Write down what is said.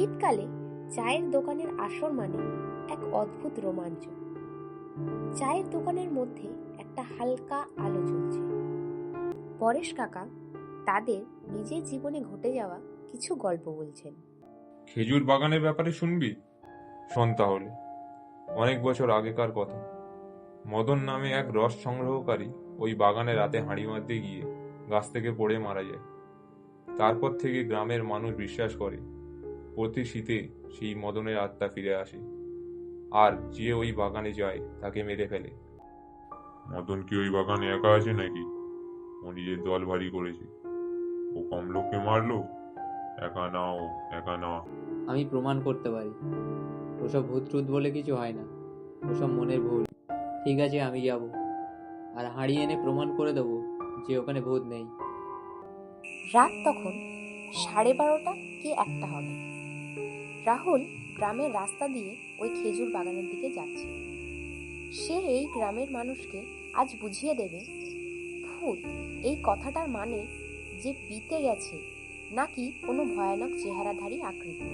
শীতকালে চায়ের দোকানের আসর মানে এক অদ্ভুত রোমাঞ্চ। চায়ের দোকানের মধ্যে একটা হালকা আলো জ্বলছে। পরেশ কাকা তাদের নিজের জীবনে ঘটে যাওয়া কিছু গল্প বলছেন। খেজুর বাগানের ব্যাপারে শুনবি? শোন তাহলে। অনেক বছর আগেকার কথা। মদন নামে এক রস সংগ্রহকারী ওই বাগানে রাতে হাঁড়ি মারতে গিয়ে গাছ থেকে পড়ে মারা যায়। তারপর থেকে গ্রামের মানুষ বিশ্বাস করে প্রতি শীতে সেই মদনের আত্মা ফিরে আসে, আর যে ওই বাগানে যায় তাকে মেরে ফেলে। মদন কি ওই বাগানে একা আছে নাকি? ও নিজের দল ভারী করেছে। ও কম লোককে মারলো। একা না, ও একা না। আমি প্রমাণ করতে পারি। ওসব ভূত ট্রুত বলে কিছু হয় না, ওসব মনের ভুল। ঠিক আছে, আমি যাব, আর হাঁড়ি এনে প্রমাণ করে দেবো যে ওখানে ভূত নেই। রাত তখন 12:30 কি 1টা হবে। রাহুল গ্রামের রাস্তা দিয়ে ওই খেজুর বাগানের দিকে যাচ্ছে। সে এই গ্রামের মানুষকে আজ বুঝিয়ে দেবে ভূত এই কথাটার মানে যে বিতে গেছে, নাকি কোনো ভয়ানক চেহারাধারী আকৃতি।